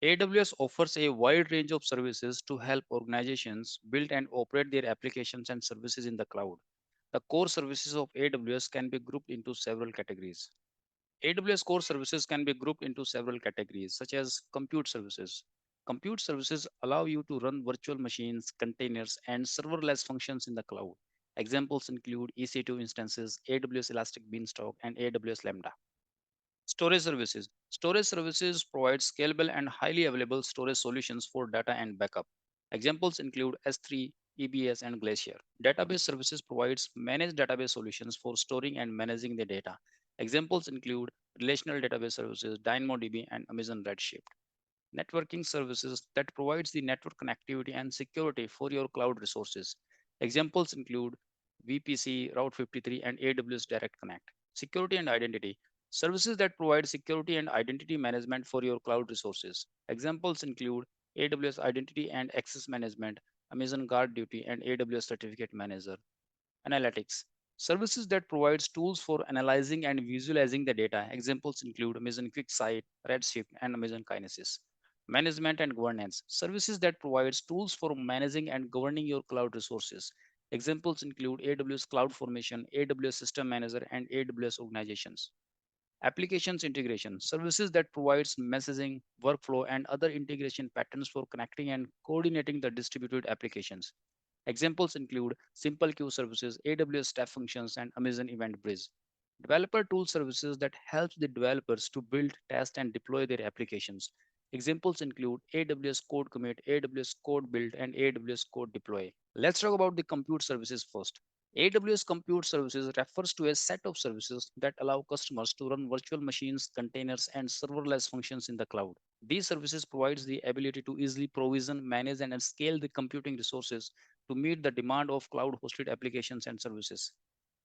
AWS offers a wide range of services to help organizations build and operate their applications and services in the cloud. The core services of AWS can be grouped into several categories. AWS core services can be grouped into several categories, such as compute services. Compute services allow you to run virtual machines, containers, and serverless functions in the cloud. Examples include EC2 instances, AWS Elastic Beanstalk, and AWS Lambda. Storage services. Storage services provide scalable and highly available storage solutions for data and backup. Examples include S3, EBS, and Glacier. Database services provides managed database solutions for storing and managing the data. Examples include relational database services, DynamoDB, and Amazon Redshift. Networking services that provides the network connectivity and security for your cloud resources. Examples include VPC, Route 53, and AWS Direct Connect. Security and identity services that provide security and identity management for your cloud resources. Examples include AWS Identity and Access Management, Amazon Guard Duty, and AWS Certificate Manager. Analytics services that provides tools for analyzing and visualizing the data. Examples include Amazon QuickSight, Redshift, and Amazon Kinesis. Management and governance services that provides tools for managing and governing your cloud resources. Examples include AWS CloudFormation, AWS System Manager, and AWS Organizations. Applications integration services that provides messaging, workflow, and other integration patterns for connecting and coordinating the distributed applications. Examples include simple queue services, AWS Step Functions, and Amazon Event Bridge. Developer tool services that helps the developers to build, test, and deploy their applications. Examples include AWS Code Commit, AWS Code Build, and AWS Code Deploy. Let's talk about the compute services first. AWS Compute Services refers to a set of services that allow customers to run virtual machines, containers, and serverless functions in the cloud. These services provides the ability to easily provision, manage, and scale the computing resources to meet the demand of cloud-hosted applications and services.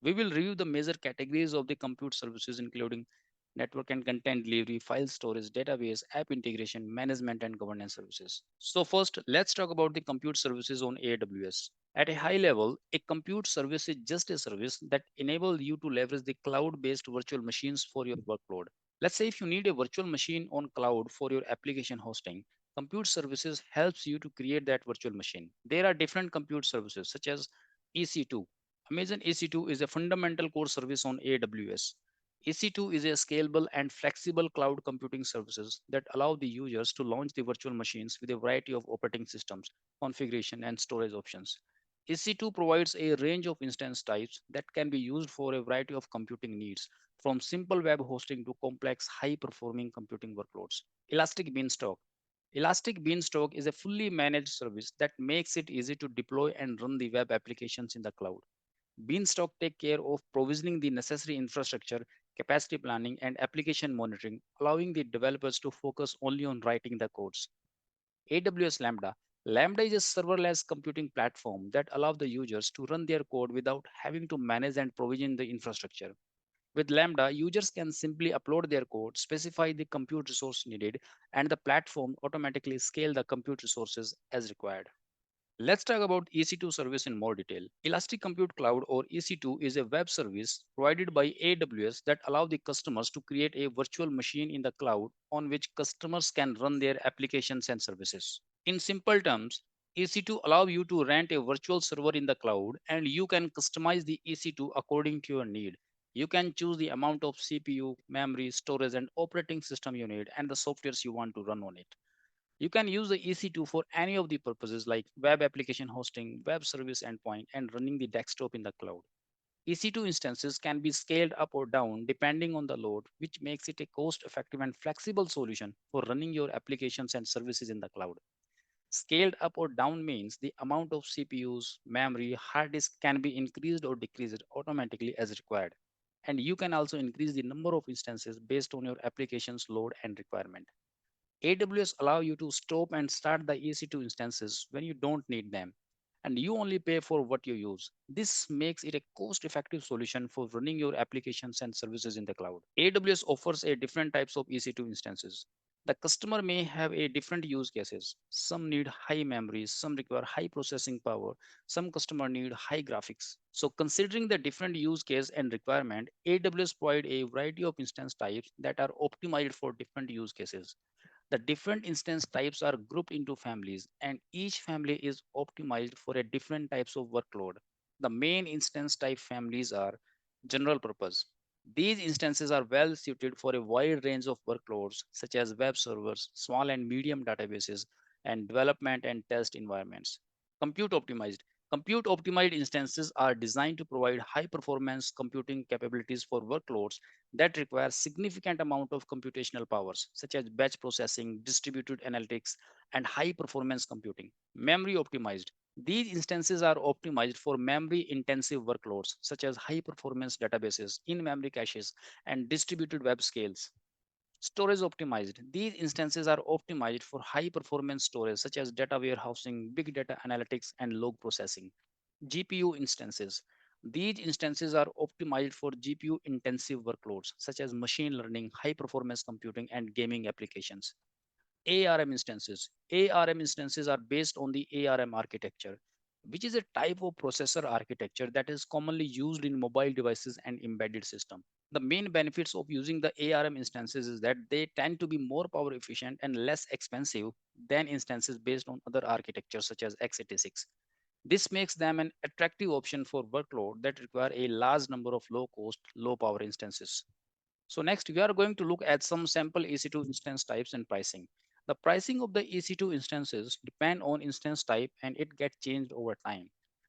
We will review the major categories of the compute services, including network and content delivery, file storage, database, app integration, management, and governance services. So first, let's talk about the compute services on AWS. At a high level, a compute service is just a service that enables you to leverage the cloud-based virtual machines for your workload. Let's say if you need a virtual machine on cloud for your application hosting, compute services helps you to create that virtual machine. There are different compute services such as EC2. Amazon EC2 is a fundamental core service on AWS. EC2 is a scalable and flexible cloud computing services that allow the users to launch the virtual machines with a variety of operating systems, configuration, and storage options. EC2 provides a range of instance types that can be used for a variety of computing needs, from simple web hosting to complex, high performing computing workloads. Elastic Beanstalk. Elastic Beanstalk is a fully managed service that makes it easy to deploy and run the web applications in the cloud. Beanstalk take care of provisioning the necessary infrastructure, capacity planning, and application monitoring, allowing the developers to focus only on writing the codes. AWS Lambda. Lambda is a serverless computing platform that allows the users to run their code without having to manage and provision the infrastructure. With Lambda, users can simply upload their code, specify the compute resource needed, and the platform automatically scale the compute resources as required. Let's talk about EC2 service in more detail. Elastic Compute Cloud or EC2 is a web service provided by AWS that allow the customers to create a virtual machine in the cloud on which customers can run their applications and services. In simple terms, EC2 allow you to rent a virtual server in the cloud and you can customize the EC2 according to your need. You can choose the amount of CPU, memory, storage, and operating system you need and the softwares you want to run on it. You can use the EC2 for any of the purposes like web application hosting, web service endpoint, and running the desktop in the cloud. EC2 instances can be scaled up or down depending on the load, which makes it a cost effective and flexible solution for running your applications and services in the cloud. Scaled up or down means the amount of CPUs, memory, hard disk can be increased or decreased automatically as required. And you can also increase the number of instances based on your application's load and requirement. AWS allow you to stop and start the EC2 instances when you don't need them, and you only pay for what you use. This makes it a cost-effective solution for running your applications and services in the cloud. AWS offers a different types of EC2 instances. The customer may have a different use cases. Some need high memory, some require high processing power, some customer need high graphics. So considering the different use case and requirement, AWS provide a variety of instance types that are optimized for different use cases. The different instance types are grouped into families, and each family is optimized for a different types of workload. The main instance type families are general purpose. These instances are well suited for a wide range of workloads such as web servers, small and medium databases, and development and test environments. Compute optimized. Compute optimized instances are designed to provide high performance computing capabilities for workloads that require significant amount of computational powers such as batch processing, distributed analytics, and high performance computing. Memory optimized. These instances are optimized for memory intensive workloads such as high performance databases, in memory caches, and distributed web scales. Storage optimized. These instances are optimized for high performance storage such as data warehousing, big data analytics, and log processing. GPU instances. These instances are optimized for GPU intensive workloads such as machine learning, high performance computing, and gaming applications. ARM instances. ARM instances are based on the ARM architecture, which is a type of processor architecture that is commonly used in mobile devices and embedded systems. The main benefits of using the ARM instances is that they tend to be more power efficient and less expensive than instances based on other architectures such as x86. This makes them an attractive option for workload that require a large number of low cost, low power instances. So next, we are going to look at some sample EC2 instance types and pricing. The pricing of the EC2 instances depend on instance type and it gets changed over time.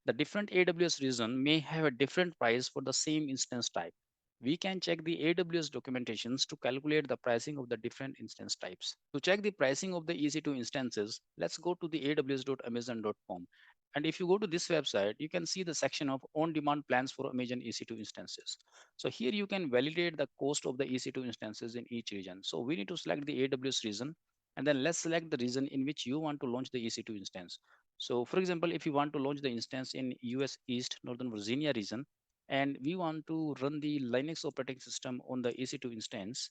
The different AWS region may have a different price for the same instance type. We can check the AWS documentations to calculate the pricing of the different instance types. To check the pricing of the EC2 instances, let's go to the aws.amazon.com. And if you go to this website, you can see the section of on-demand plans for Amazon EC2 instances. So here you can validate the cost of the EC2 instances in each region. So we need to select the AWS region and then let's select the region in which you want to launch the EC2 instance. So for example, if you want to launch the instance in US East Northern Virginia region and we want to run the Linux operating system on the EC2 instance,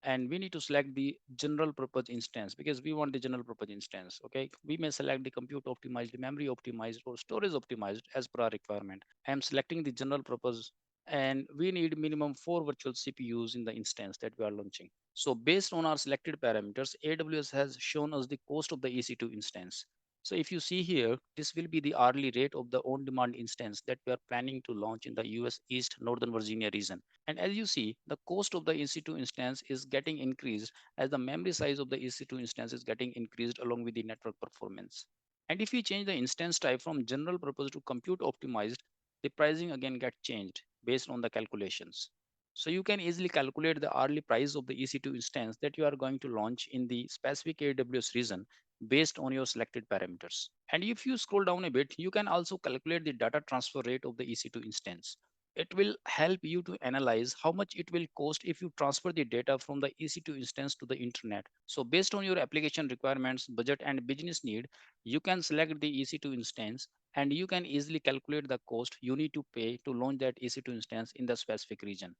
and we need to select the general purpose instance because we want the general purpose instance. Okay, we may select the compute optimized, memory optimized, or storage optimized as per our requirement. I am selecting the general purpose, and we need minimum 4 virtual CPUs in the instance that we are launching. So based on our selected parameters, AWS has shown us the cost of the EC2 instance. So if you see here, this will be the hourly rate of the on-demand instance that we are planning to launch in the US East Northern Virginia region. And as you see, the cost of the EC2 instance is getting increased as the memory size of the EC2 instance is getting increased along with the network performance. And if we change the instance type from general purpose to compute optimized, the pricing again gets changed based on the calculations. So you can easily calculate the hourly price of the EC2 instance that you are going to launch in the specific AWS region based on your selected parameters. And if you scroll down a bit, you can also calculate the data transfer rate of the EC2 instance. It will help you to analyze how much it will cost if you transfer the data from the EC2 instance to the internet. So based on your application requirements, budget and business need, you can select the EC2 instance and you can easily calculate the cost you need to pay to launch that EC2 instance in the specific region.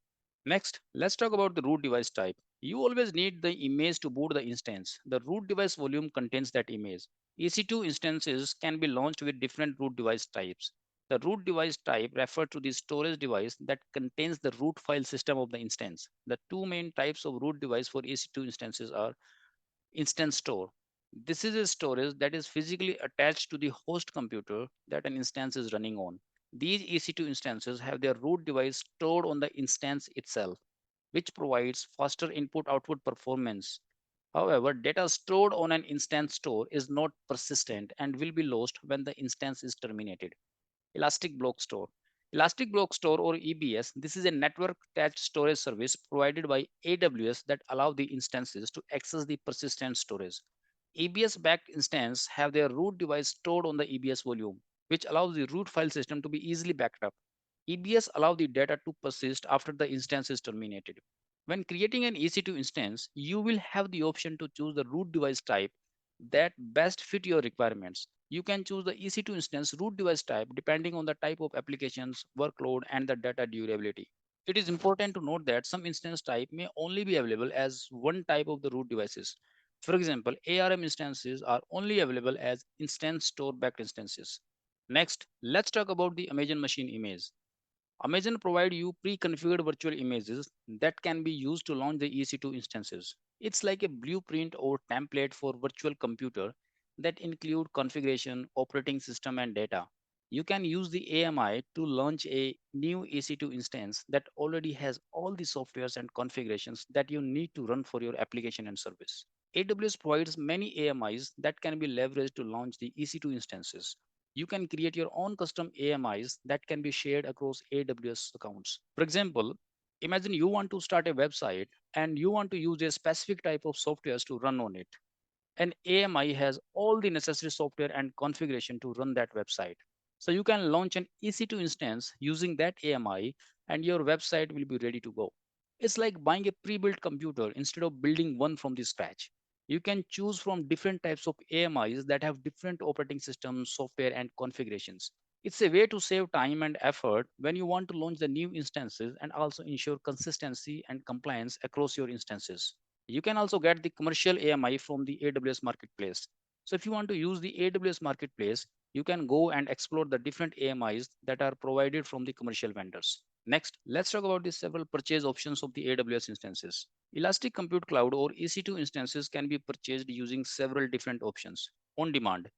Next, let's talk about the root device type. You always need the image to boot the instance. The root device volume contains that image. EC2 instances can be launched with different root device types. The root device type refers to the storage device that contains the root file system of the instance. The two main types of root device for EC2 instances are instance store. This is a storage that is physically attached to the host computer that an instance is running on. These EC2 instances have their root device stored on the instance itself, which provides faster input output performance. However, data stored on an instance store is not persistent and will be lost when the instance is terminated. Elastic Block Store. Elastic Block Store or EBS, this is a network attached storage service provided by AWS that allow the instances to access the persistent storage. EBS backed instances have their root device stored on the EBS volume, which allows the root file system to be easily backed up. EBS allow the data to persist after the instance is terminated. When creating an EC2 instance, you will have the option to choose the root device type that best fit your requirements. You can choose the EC2 instance root device type depending on the type of applications, workload, and the data durability. It is important to note that some instance type may only be available as one type of the root devices. For example, ARM instances are only available as instance store backed instances. Next, let's talk about the Amazon Machine image. Amazon provide you pre-configured virtual images that can be used to launch the EC2 instances. It's like a blueprint or template for virtual computer that include configuration, operating system and data. You can use the AMI to launch a new EC2 instance that already has all the softwares and configurations that you need to run for your application and service. AWS provides many AMIs that can be leveraged to launch the EC2 instances. You can create your own custom AMIs that can be shared across AWS accounts. For example, imagine you want to start a website and you want to use a specific type of software to run on it. An AMI has all the necessary software and configuration to run that website. So you can launch an EC2 instance using that AMI and your website will be ready to go. It's like buying a pre-built computer instead of building one from the scratch. You can choose from different types of AMIs that have different operating systems, software, and configurations. It's a way to save time and effort when you want to launch the new instances and also ensure consistency and compliance across your instances. You can also get the commercial AMI from the AWS Marketplace. So if you want to use the AWS Marketplace, you can go and explore the different AMIs that are provided from the commercial vendors. Next, let's talk about the several purchase options of the AWS instances. Elastic Compute Cloud or EC2 instances can be purchased using several different options on demand.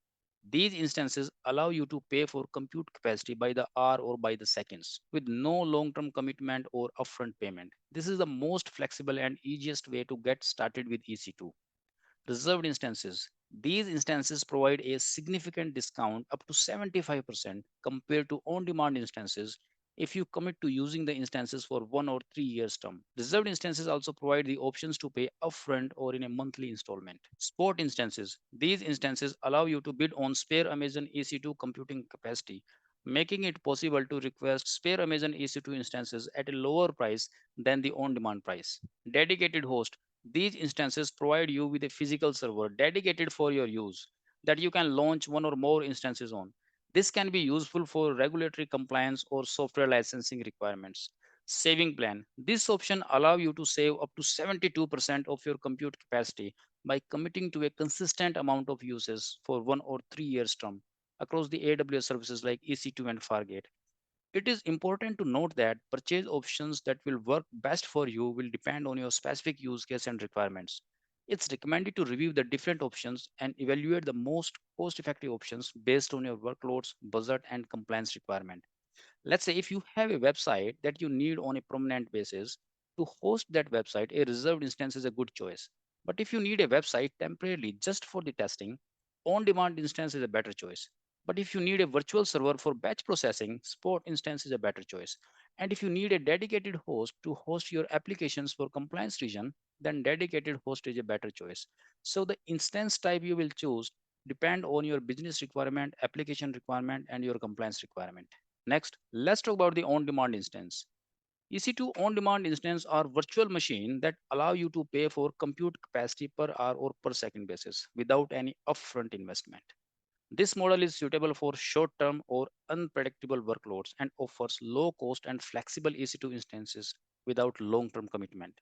These instances allow you to pay for compute capacity by the hour or by the seconds with no long term commitment or upfront payment. This is the most flexible and easiest way to get started with EC2. Reserved instances. These instances provide a significant discount up to 75% compared to on demand instances if you commit to using the instances for 1 or 3 years term. Reserved instances also provide the options to pay upfront or in a monthly installment. Spot instances. These instances allow you to bid on spare Amazon EC2 computing capacity, making it possible to request spare Amazon EC2 instances at a lower price than the on demand price. Dedicated host. These instances provide you with a physical server dedicated for your use that you can launch one or more instances on. This can be useful for regulatory compliance or software licensing requirements. Saving plan. This option allow you to save up to 72% of your compute capacity by committing to a consistent amount of uses for 1 or 3 years term across the AWS services like EC2 and Fargate. It is important to note that purchase options that will work best for you will depend on your specific use case and requirements. It's recommended to review the different options and evaluate the most cost effective options based on your workloads, budget, and compliance requirement. Let's say if you have a website that you need on a permanent basis, to host that website, a reserved instance is a good choice. But if you need a website temporarily just for the testing, on demand instance is a better choice. But if you need a virtual server for batch processing, Spot instance is a better choice. And if you need a dedicated host to host your applications for compliance region, then dedicated host is a better choice. So the instance type you will choose depend on your business requirement, application requirement, and your compliance requirement. Next, let's talk about the on-demand instance. EC2 on-demand instance are virtual machine that allow you to pay for compute capacity per hour or per second basis without any upfront investment. This model is suitable for short-term or unpredictable workloads and offers low cost and flexible EC2 instances without long-term commitment.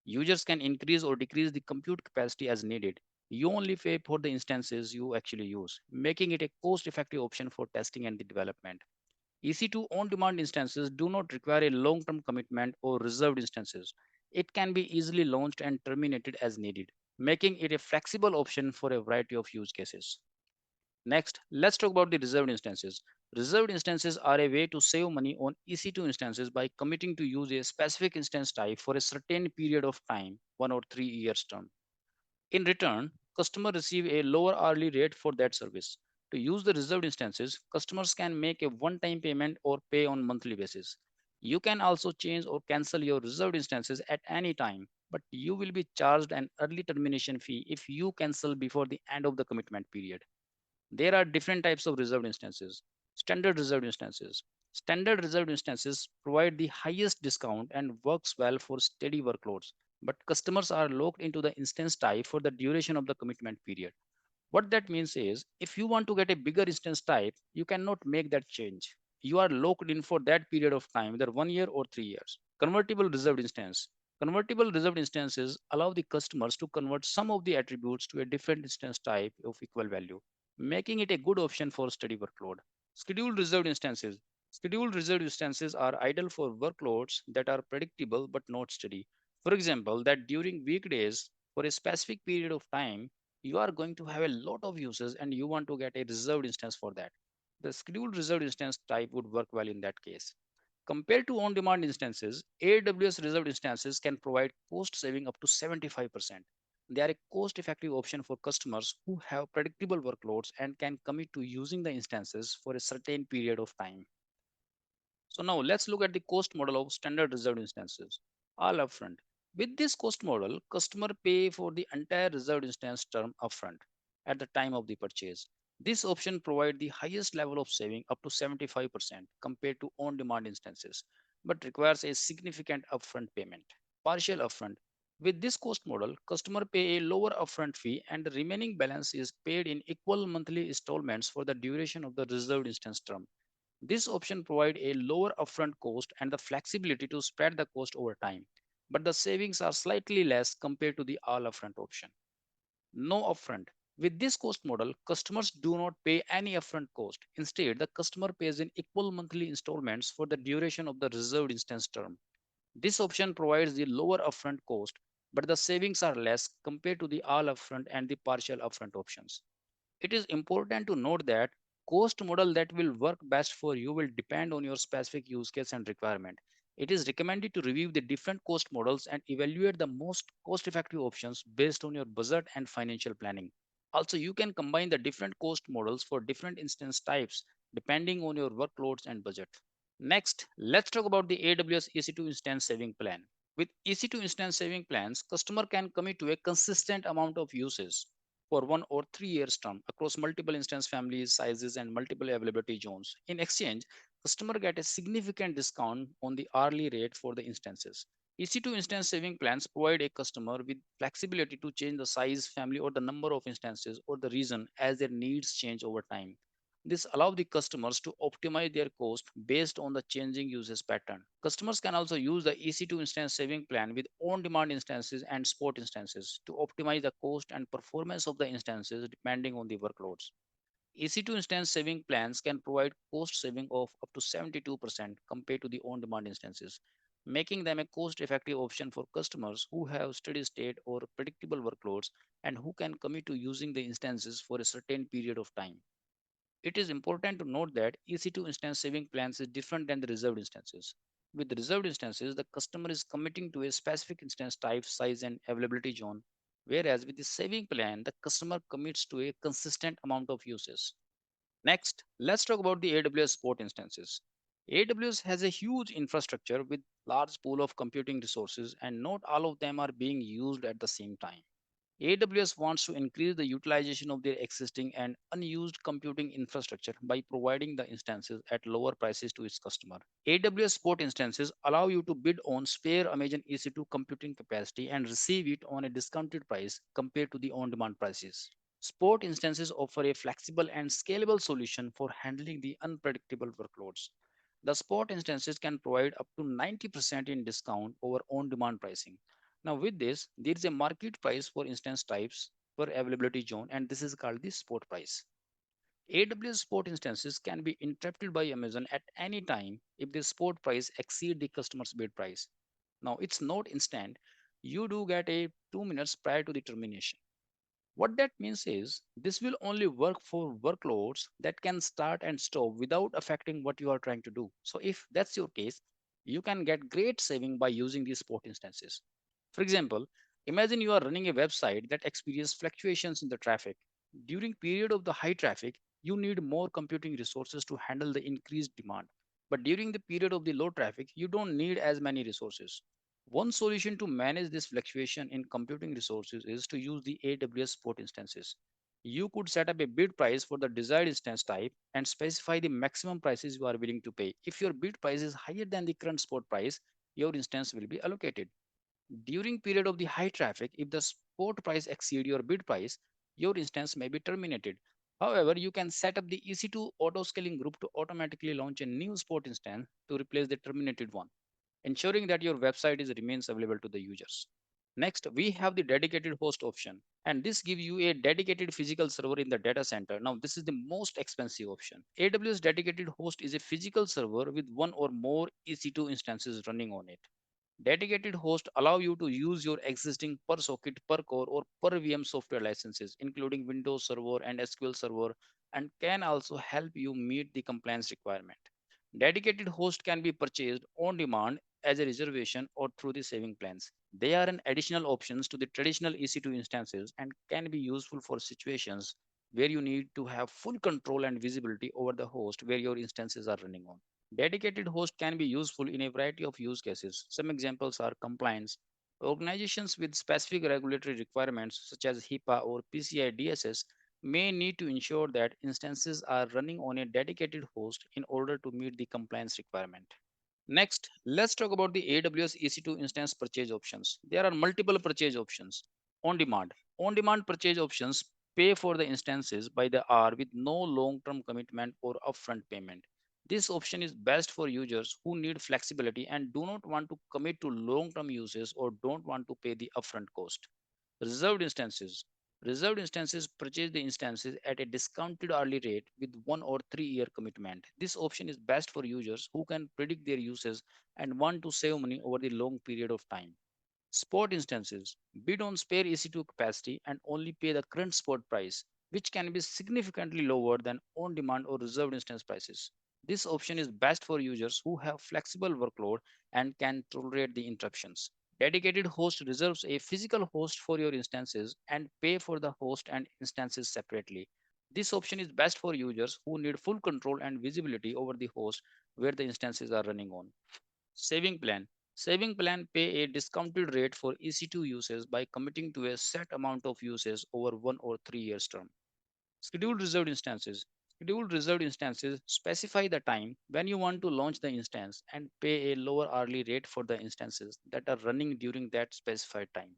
Users can increase or decrease the compute capacity as needed. You only pay for the instances you actually use, making it a cost-effective option for testing and the development. EC2 on demand instances do not require a long term commitment or reserved instances. It can be easily launched and terminated as needed, making it a flexible option for a variety of use cases. Next, let's talk about the reserved instances. Reserved instances are a way to save money on EC2 instances by committing to use a specific instance type for a certain period of time, 1 or 3 years term. In return, customers receive a lower hourly rate for that service. To use the reserved instances, customers can make a one-time payment or pay on monthly basis. You can also change or cancel your reserved instances at any time, but you will be charged an early termination fee if you cancel before the end of the commitment period. There are different types of reserved instances. Standard reserved instances. Standard reserved instances provide the highest discount and works well for steady workloads, but customers are locked into the instance type for the duration of the commitment period. What that means is if you want to get a bigger instance type, you cannot make that change. You are locked in for that period of time, whether 1 year or 3 years. Convertible reserved instance. Convertible reserved instances allow the customers to convert some of the attributes to a different instance type of equal value, making it a good option for steady workload. Scheduled reserved instances. Scheduled reserved instances are ideal for workloads that are predictable but not steady. For example, that during weekdays, for a specific period of time, you are going to have a lot of uses and you want to get a reserved instance for that. The scheduled reserved instance type would work well in that case. Compared to on demand instances, AWS reserved instances can provide cost saving up to 75%. They are a cost effective option for customers who have predictable workloads and can commit to using the instances for a certain period of time. So now let's look at the cost model of standard reserved instances. All upfront. With this cost model, customer pay for the entire reserved instance term upfront at the time of the purchase. This option provides the highest level of saving up to 75% compared to on-demand instances, but requires a significant upfront payment. Partial upfront. With this cost model, customer pay a lower upfront fee and the remaining balance is paid in equal monthly installments for the duration of the reserved instance term. This option provides a lower upfront cost and the flexibility to spread the cost over time, but the savings are slightly less compared to the all upfront option. No upfront. With this cost model, customers do not pay any upfront cost. Instead, the customer pays in equal monthly installments for the duration of the reserved instance term. This option provides the lower upfront cost, but the savings are less compared to the all upfront and the partial upfront options. It is important to note that cost model that will work best for you will depend on your specific use case and requirement. It is recommended to review the different cost models and evaluate the most cost effective options based on your budget and financial planning. Also, you can combine the different cost models for different instance types depending on your workloads and budget. Next, let's talk about the AWS EC2 instance saving plan. With EC2 instance saving plans, customer can commit to a consistent amount of uses for 1 or 3 years term across multiple instance families, sizes, and multiple availability zones. In exchange, customer get a significant discount on the hourly rate for the instances. EC2 instance saving plans provide a customer with flexibility to change the size, family, or the number of instances or the region as their needs change over time. This allows the customers to optimize their cost based on the changing usage pattern. Customers can also use the EC2 instance saving plan with on-demand instances and spot instances to optimize the cost and performance of the instances depending on the workloads. EC2 instance saving plans can provide cost saving of up to 72% compared to the on-demand instances, making them a cost-effective option for customers who have steady state or predictable workloads and who can commit to using the instances for a certain period of time. It is important to note that EC2 instance saving plans is different than the reserved instances. With the reserved instances, the customer is committing to a specific instance type, size, and availability zone, whereas with the saving plan, the customer commits to a consistent amount of uses. Next, let's talk about the AWS Spot instances. AWS has a huge infrastructure with large pool of computing resources and not all of them are being used at the same time. AWS wants to increase the utilization of their existing and unused computing infrastructure by providing the instances at lower prices to its customer. AWS Spot instances allow you to bid on spare Amazon EC2 computing capacity and receive it on a discounted price compared to the on-demand prices. Spot instances offer a flexible and scalable solution for handling the unpredictable workloads. The spot instances can provide up to 90% in discount over on-demand pricing. Now with this, there is a market price for instance types per availability zone and this is called the spot price. AWS spot instances can be interrupted by Amazon at any time if the spot price exceed the customer's bid price. Now it's not instant. You do get a 2 minutes prior to the termination. What that means is this will only work for workloads that can start and stop without affecting what you are trying to do. So if that's your case, you can get great saving by using these spot instances. For example, imagine you are running a website that experiences fluctuations in the traffic. During period of the high traffic, you need more computing resources to handle the increased demand. But during the period of the low traffic, you don't need as many resources. One solution to manage this fluctuation in computing resources is to use the AWS spot instances. You could set up a bid price for the desired instance type and specify the maximum prices you are willing to pay. If your bid price is higher than the current spot price, your instance will be allocated. During period of the high traffic, if the spot price exceed your bid price, your instance may be terminated. However, you can set up the EC2 auto scaling group to automatically launch a new spot instance to replace the terminated one, ensuring that your website is remains available to the users. Next, we have the dedicated host option. And this gives you a dedicated physical server in the data center. Now, this is the most expensive option. AWS dedicated host is a physical server with one or more EC2 instances running on it. Dedicated hosts allow you to use your existing per socket, per core, or per VM software licenses, including Windows Server and SQL Server, and can also help you meet the compliance requirement. Dedicated host can be purchased on demand as a reservation or through the saving plans. They are an additional options to the traditional EC2 instances and can be useful for situations where you need to have full control and visibility over the host where your instances are running on. Dedicated host can be useful in a variety of use cases. Some examples are compliance. Organizations with specific regulatory requirements such as HIPAA or PCI DSS may need to ensure that instances are running on a dedicated host in order to meet the compliance requirement. Next, let's talk about the AWS EC2 instance purchase options. There are multiple purchase options. On demand. On demand purchase options pay for the instances by the hour with no long term commitment or upfront payment. This option is best for users who need flexibility and do not want to commit to long term uses or don't want to pay the upfront cost. Reserved instances. Reserved instances purchase the instances at a discounted early rate with 1 or 3 year commitment. This option is best for users who can predict their uses and want to save money over the long period of time. Spot instances bid on spare EC2 capacity and only pay the current spot price, which can be significantly lower than on demand or reserved instance prices. This option is best for users who have flexible workload and can tolerate the interruptions. Dedicated host reserves a physical host for your instances and pay for the host and instances separately. This option is best for users who need full control and visibility over the host where the instances are running on. Saving plan. Saving plan pay a discounted rate for EC2 uses by committing to a set amount of uses over 1 or 3 years term. Scheduled reserved instances. Scheduled reserved instances specify the time when you want to launch the instance and pay a lower hourly rate for the instances that are running during that specified time.